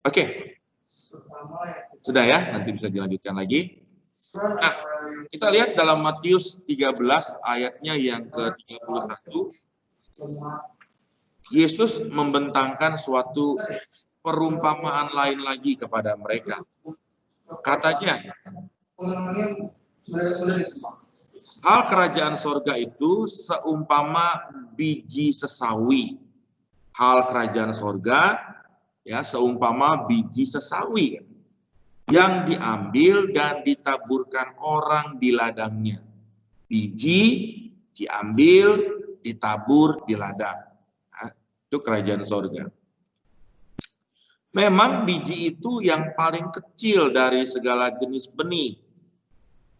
Oke, sudah ya, nanti bisa dilanjutkan lagi. Nah, kita lihat dalam Matius 13 ayatnya yang ke-31. Yesus membentangkan suatu perumpamaan lain lagi kepada mereka. Katanya, hal kerajaan sorga itu seumpama biji sesawi. Hal kerajaan sorga ya seumpama biji sesawi yang diambil dan ditaburkan orang di ladangnya. Biji diambil, ditabur di ladang. Nah, itu kerajaan sorga. Memang biji itu yang paling kecil dari segala jenis benih.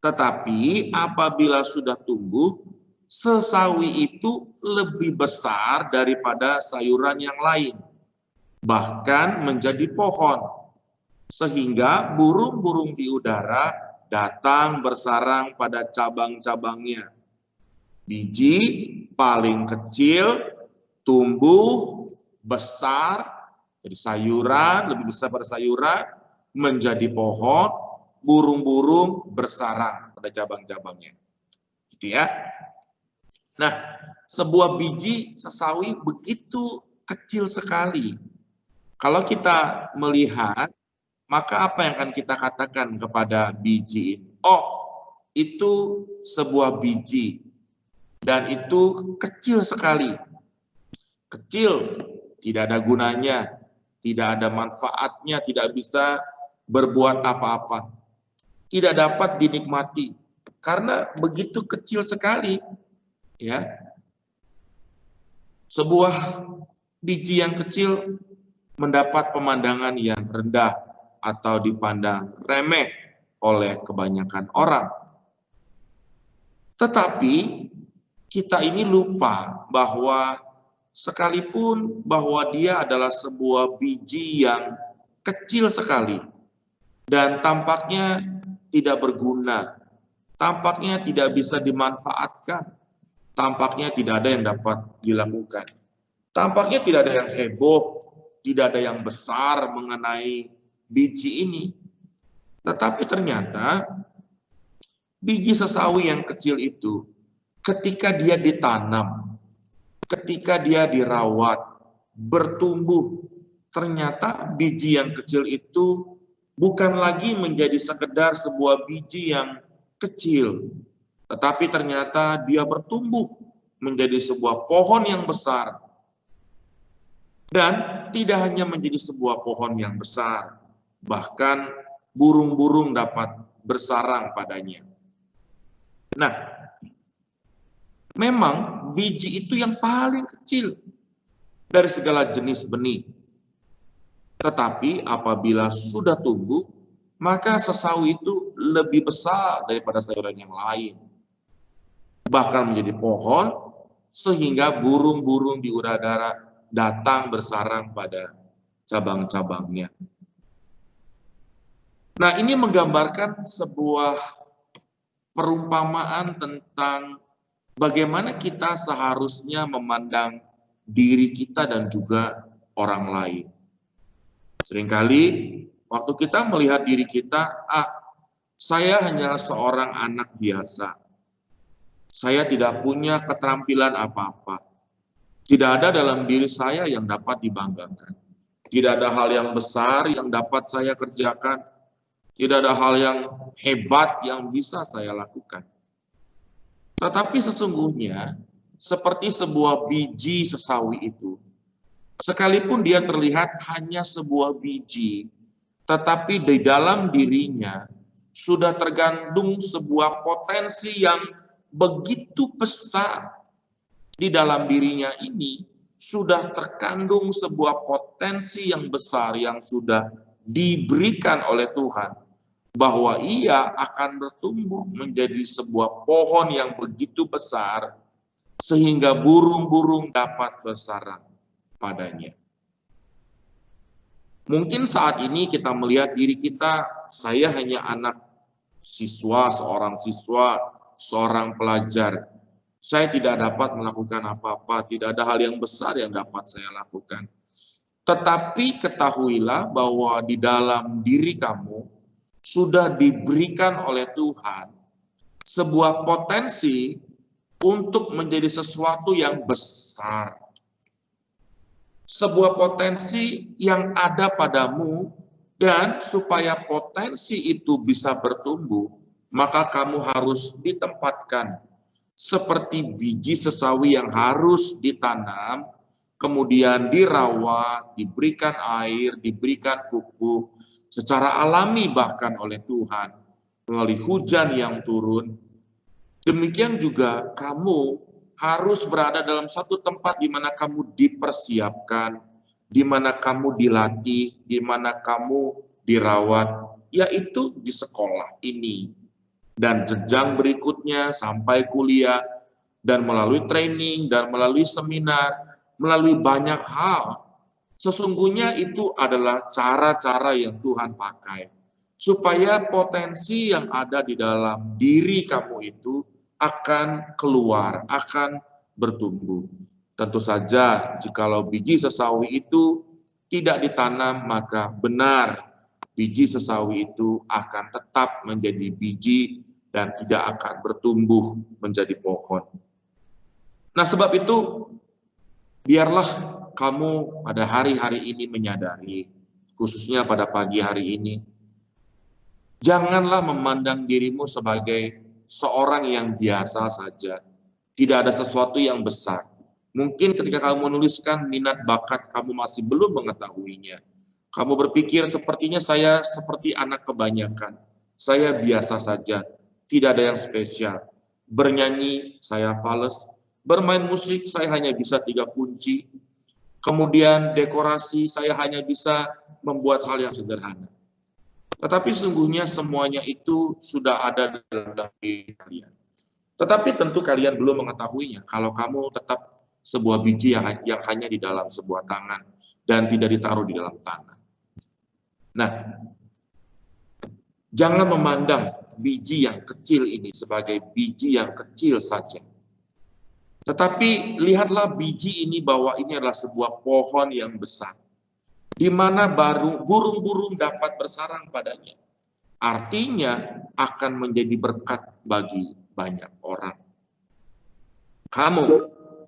Tetapi apabila sudah tumbuh, sesawi itu lebih besar daripada sayuran yang lain. Bahkan menjadi pohon. Sehingga burung-burung di udara datang bersarang pada cabang-cabangnya. Biji paling kecil, tumbuh, besar, jadi sayuran, lebih besar pada sayuran, menjadi pohon, burung-burung bersarang pada cabang-cabangnya. Gitu ya. Nah, sebuah biji sesawi begitu kecil sekali. Kalau kita melihat, maka apa yang akan kita katakan kepada biji ini? Oh, itu sebuah biji. Dan itu kecil sekali. Kecil, tidak ada gunanya, tidak ada manfaatnya, tidak bisa berbuat apa-apa. Tidak dapat dinikmati. Karena begitu kecil sekali. Ya, sebuah biji yang kecil mendapat pemandangan yang rendah atau dipandang remeh oleh kebanyakan orang. Tetapi kita ini lupa bahwa sekalipun bahwa dia adalah sebuah biji yang kecil sekali dan tampaknya tidak berguna, tampaknya tidak bisa dimanfaatkan, tampaknya tidak ada yang dapat dilakukan. Tampaknya tidak ada yang heboh, tidak ada yang besar mengenai biji ini. Tetapi ternyata biji sesawi yang kecil itu ketika dia ditanam, ketika dia dirawat, bertumbuh, ternyata biji yang kecil itu bukan lagi menjadi sekedar sebuah biji yang kecil, tetapi ternyata dia bertumbuh menjadi sebuah pohon yang besar. Dan tidak hanya menjadi sebuah pohon yang besar, bahkan burung-burung dapat bersarang padanya. Nah, memang biji itu yang paling kecil dari segala jenis benih. Tetapi apabila sudah tumbuh, maka sesawi itu lebih besar daripada sayuran yang lain. Bahkan menjadi pohon, sehingga burung-burung di udara datang bersarang pada cabang-cabangnya. Nah, ini menggambarkan sebuah perumpamaan tentang bagaimana kita seharusnya memandang diri kita dan juga orang lain. Seringkali waktu kita melihat diri kita, saya hanya seorang anak biasa. Saya tidak punya keterampilan apa-apa. Tidak ada dalam diri saya yang dapat dibanggakan. Tidak ada hal yang besar yang dapat saya kerjakan. Tidak ada hal yang hebat yang bisa saya lakukan. Tetapi sesungguhnya, seperti sebuah biji sesawi itu, sekalipun dia terlihat hanya sebuah biji, tetapi di dalam dirinya sudah tergandung sebuah potensi yang begitu besar. Di dalam dirinya ini sudah terkandung sebuah potensi yang besar yang sudah diberikan oleh Tuhan, bahwa ia akan bertumbuh menjadi sebuah pohon yang begitu besar sehingga burung-burung dapat bersarang padanya. Mungkin saat ini kita melihat diri kita, saya hanya anak siswa, seorang pelajar. Saya tidak dapat melakukan apa-apa, tidak ada hal yang besar yang dapat saya lakukan. Tetapi ketahuilah bahwa di dalam diri kamu sudah diberikan oleh Tuhan sebuah potensi untuk menjadi sesuatu yang besar. Sebuah potensi yang ada padamu, dan supaya potensi itu bisa bertumbuh, maka kamu harus ditempatkan seperti biji sesawi yang harus ditanam, kemudian dirawat, diberikan air, diberikan pupuk, secara alami bahkan oleh Tuhan, melalui hujan yang turun. Demikian juga kamu harus berada dalam satu tempat di mana kamu dipersiapkan, di mana kamu dilatih, di mana kamu dirawat, yaitu di sekolah ini. Dan jenjang berikutnya sampai kuliah, dan melalui training, dan melalui seminar, melalui banyak hal. Sesungguhnya itu adalah cara-cara yang Tuhan pakai, supaya potensi yang ada di dalam diri kamu itu akan keluar, akan bertumbuh. Tentu saja, jikalau biji sesawi itu tidak ditanam, maka benar biji sesawi itu akan tetap menjadi biji dan tidak akan bertumbuh menjadi pohon. Nah, sebab itu, biarlah kamu pada hari-hari ini menyadari, khususnya pada pagi hari ini, janganlah memandang dirimu sebagai seorang yang biasa saja. Tidak ada sesuatu yang besar. Mungkin ketika kamu menuliskan minat bakat, kamu masih belum mengetahuinya. Kamu berpikir, sepertinya saya seperti anak kebanyakan. Saya biasa saja, tidak ada yang spesial. Bernyanyi, saya fales. Bermain musik, saya hanya bisa 3 kunci. Kemudian dekorasi, saya hanya bisa membuat hal yang sederhana. Tetapi sesungguhnya semuanya itu sudah ada dalam diri kalian. Tetapi tentu kalian belum mengetahuinya kalau kamu tetap sebuah biji yang hanya di dalam sebuah tangan dan tidak ditaruh di dalam tanah. Nah, jangan memandang biji yang kecil ini sebagai biji yang kecil saja. Tetapi lihatlah biji ini bahwa ini adalah sebuah pohon yang besar, di mana baru burung-burung dapat bersarang padanya. Artinya akan menjadi berkat bagi banyak orang. Kamu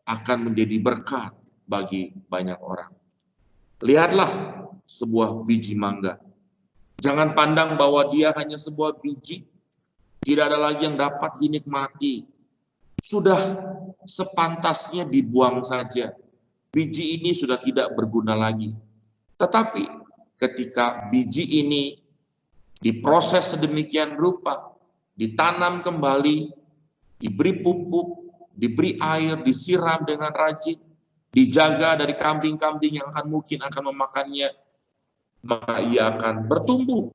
akan menjadi berkat bagi banyak orang. Lihatlah sebuah biji mangga. Jangan pandang bahwa dia hanya sebuah biji, tidak ada lagi yang dapat dinikmati. Sudah sepantasnya dibuang saja. Biji ini sudah tidak berguna lagi. Tetapi ketika biji ini diproses sedemikian rupa, ditanam kembali, diberi pupuk, diberi air, disiram dengan rajin, dijaga dari kambing-kambing yang mungkin akan memakannya, maka ia akan bertumbuh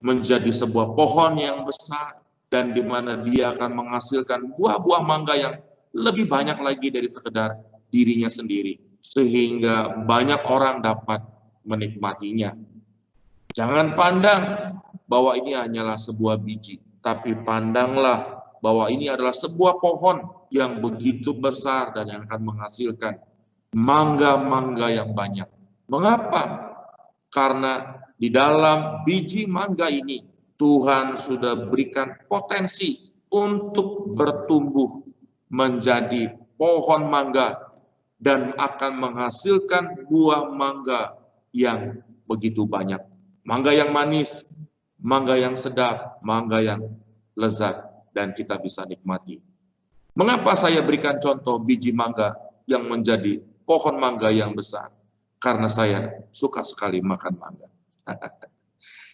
menjadi sebuah pohon yang besar, dan di mana dia akan menghasilkan buah-buah mangga yang lebih banyak lagi dari sekedar dirinya sendiri, sehingga banyak orang dapat menikmatinya. Jangan pandang bahwa ini hanyalah sebuah biji, tapi pandanglah bahwa ini adalah sebuah pohon yang begitu besar dan yang akan menghasilkan mangga-mangga yang banyak. Mengapa? Karena di dalam biji mangga ini Tuhan sudah berikan potensi untuk bertumbuh menjadi pohon mangga dan akan menghasilkan buah mangga yang begitu banyak. Mangga yang manis, mangga yang sedap, mangga yang lezat, dan kita bisa nikmati. Mengapa saya berikan contoh biji mangga yang menjadi pohon mangga yang besar? Karena saya suka sekali makan mangga.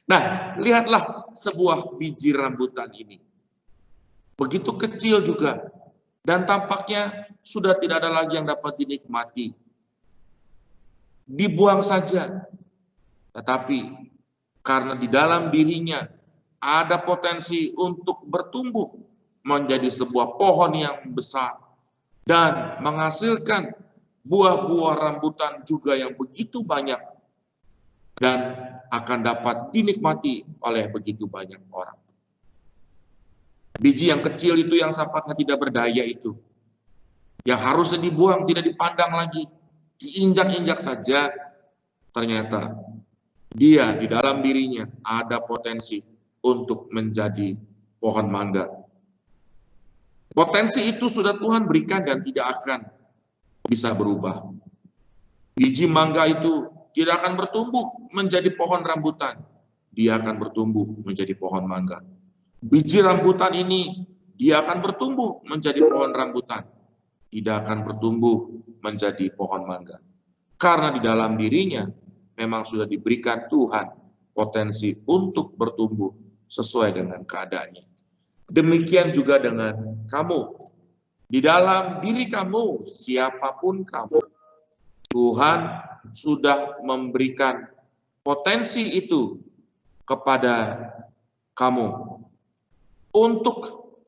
Nah, lihatlah sebuah biji rambutan ini. Begitu kecil juga, dan tampaknya sudah tidak ada lagi yang dapat dinikmati. Dibuang saja. Tetapi karena di dalam dirinya ada potensi untuk bertumbuh menjadi sebuah pohon yang besar dan menghasilkan buah-buah rambutan juga yang begitu banyak dan akan dapat dinikmati oleh begitu banyak orang. Biji yang kecil itu yang sampaknya tidak berdaya itu, yang harusnya dibuang, tidak dipandang lagi, diinjak-injak saja, ternyata dia di dalam dirinya ada potensi untuk menjadi pohon mangga. Potensi itu sudah Tuhan berikan dan tidak akan bisa berubah. Biji mangga itu tidak akan bertumbuh menjadi pohon rambutan. Dia akan bertumbuh menjadi pohon mangga. Biji rambutan ini dia akan bertumbuh menjadi pohon rambutan. Tidak akan bertumbuh menjadi pohon mangga. Karena di dalam dirinya memang sudah diberikan Tuhan potensi untuk bertumbuh sesuai dengan keadaannya. Demikian juga dengan kamu. Di dalam diri kamu, siapapun kamu, Tuhan sudah memberikan potensi itu kepada kamu untuk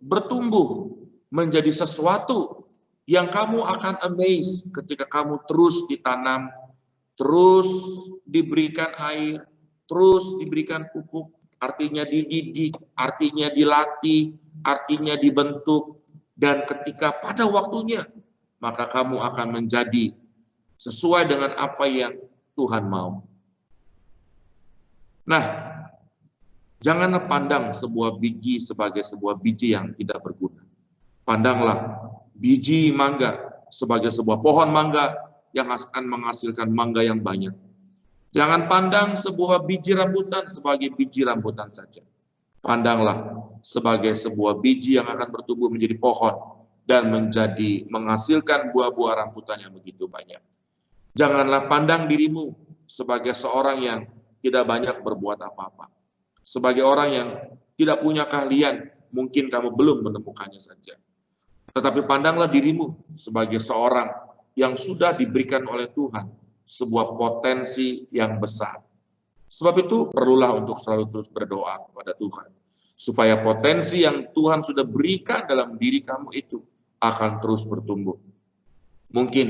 bertumbuh menjadi sesuatu yang kamu akan amazed ketika kamu terus ditanam, terus diberikan air, terus diberikan pupuk, artinya dididik, artinya dilatih, artinya dibentuk, dan ketika pada waktunya, maka kamu akan menjadi sesuai dengan apa yang Tuhan mau. Nah, janganlah pandang sebuah biji sebagai sebuah biji yang tidak berguna. Pandanglah biji mangga sebagai sebuah pohon mangga yang akan menghasilkan mangga yang banyak. Jangan pandang sebuah biji rambutan sebagai biji rambutan saja. Pandanglah sebagai sebuah biji yang akan bertumbuh menjadi pohon dan menghasilkan buah-buah rambutan yang begitu banyak. Janganlah pandang dirimu sebagai seorang yang tidak banyak berbuat apa-apa. Sebagai orang yang tidak punya keahlian, mungkin kamu belum menemukannya saja. Tetapi pandanglah dirimu sebagai seorang yang sudah diberikan oleh Tuhan sebuah potensi yang besar. Sebab itu perlulah untuk selalu terus berdoa kepada Tuhan. Supaya potensi yang Tuhan sudah berikan dalam diri kamu itu akan terus bertumbuh. Mungkin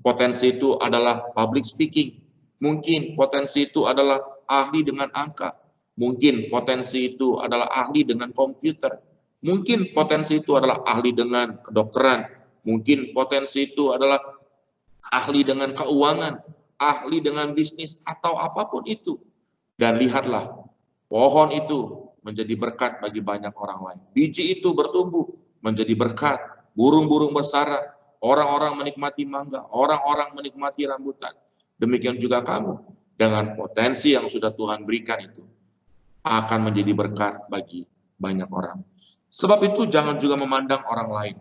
potensi itu adalah public speaking. Mungkin potensi itu adalah ahli dengan angka. Mungkin potensi itu adalah ahli dengan komputer. Mungkin potensi itu adalah ahli dengan kedokteran. Mungkin potensi itu adalah ahli dengan keuangan, ahli dengan bisnis, atau apapun itu. Dan lihatlah, pohon itu menjadi berkat bagi banyak orang lain. Biji itu bertumbuh menjadi berkat. Burung-burung bersara, orang-orang menikmati mangga, orang-orang menikmati rambutan. Demikian juga kamu, dengan potensi yang sudah Tuhan berikan itu, akan menjadi berkat bagi banyak orang. Sebab itu jangan juga memandang orang lain.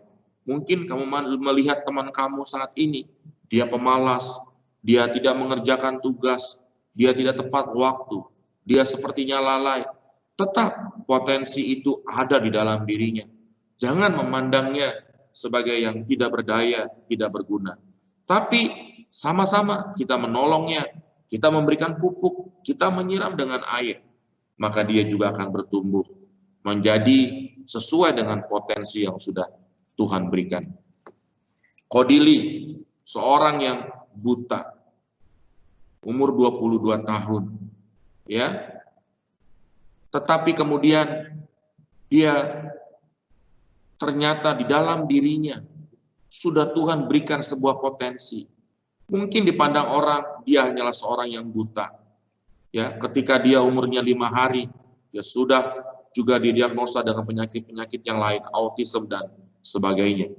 Mungkin kamu melihat teman kamu saat ini, dia pemalas, dia tidak mengerjakan tugas, dia tidak tepat waktu, dia sepertinya lalai. Tetap potensi itu ada di dalam dirinya. Jangan memandangnya sebagai yang tidak berdaya, tidak berguna. Tapi sama-sama kita menolongnya, kita memberikan pupuk, kita menyiram dengan air, maka dia juga akan bertumbuh menjadi sesuai dengan potensi yang sudah Tuhan berikan. Kodili, seorang yang buta, umur 22 tahun, ya. Tetapi kemudian dia ternyata di dalam dirinya sudah Tuhan berikan sebuah potensi. Mungkin dipandang orang dia hanyalah seorang yang buta. Ya, ketika dia umurnya 5 hari, dia sudah juga didiagnosa dengan penyakit-penyakit yang lain, autism dan sebagainya.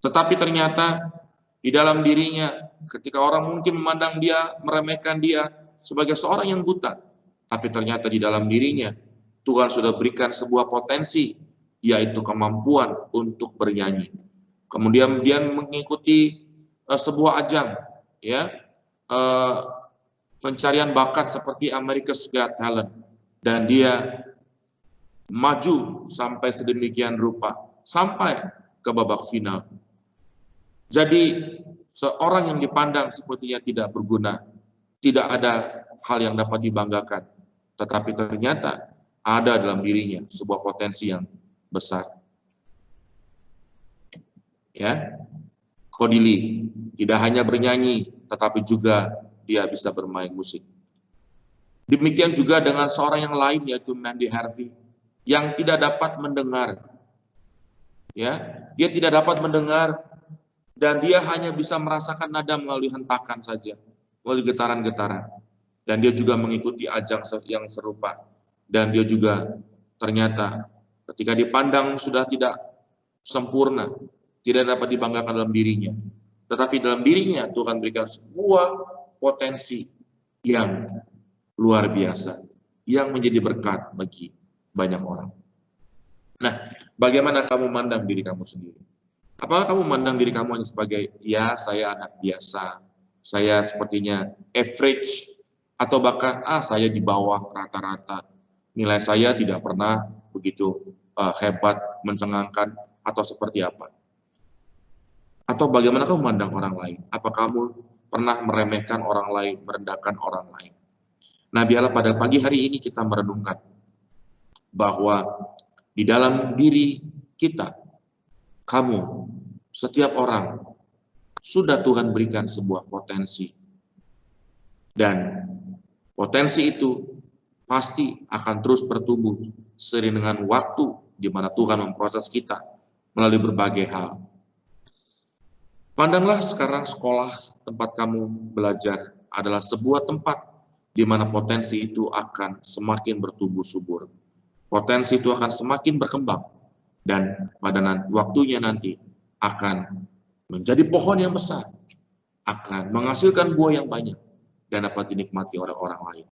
Tetapi ternyata di dalam dirinya, ketika orang mungkin memandang dia, meremehkan dia sebagai seorang yang buta, tapi ternyata di dalam dirinya Tuhan sudah berikan sebuah potensi, yaitu kemampuan untuk bernyanyi. Kemudian dia mengikuti sebuah ajang, ya, pencarian bakat seperti America's Got Talent, dan dia maju sampai sedemikian rupa, sampai ke babak final. Jadi seorang yang dipandang sepertinya tidak berguna, tidak ada hal yang dapat dibanggakan, tetapi ternyata ada dalam dirinya sebuah potensi yang besar. Ya, Kodili tidak hanya bernyanyi, tetapi juga dia bisa bermain musik. Demikian juga dengan seorang yang lain, yaitu Mandy Harvey, yang tidak dapat mendengar. Ya, dia tidak dapat mendengar dan dia hanya bisa merasakan nada melalui hentakan saja, melalui getaran-getaran. dan dia juga mengikuti ajang yang serupa, dan dia juga ternyata ketika dipandang sudah tidak sempurna, tidak dapat dibanggakan dalam dirinya, tetapi dalam dirinya Tuhan berikan sebuah potensi yang luar biasa, yang menjadi berkat bagi banyak orang. Nah, bagaimana kamu memandang diri kamu sendiri? Apakah kamu memandang diri kamu hanya sebagai, ya saya anak biasa, saya sepertinya average, atau bahkan saya di bawah rata-rata, nilai saya tidak pernah begitu hebat, mencengangkan, atau seperti apa? Atau bagaimana kamu memandang orang lain? Apa kamu pernah meremehkan orang lain, merendahkan orang lain? Nah, biarlah pada pagi hari ini kita merenungkan bahwa di dalam diri kita, kamu, setiap orang, sudah Tuhan berikan sebuah potensi. Dan potensi itu pasti akan terus bertumbuh seiring dengan waktu di mana Tuhan memproses kita melalui berbagai hal. Pandanglah sekarang sekolah tempat kamu belajar adalah sebuah tempat di mana potensi itu akan semakin bertumbuh subur. Potensi itu akan semakin berkembang dan pada waktunya nanti akan menjadi pohon yang besar, akan menghasilkan buah yang banyak dan dapat dinikmati oleh orang lain.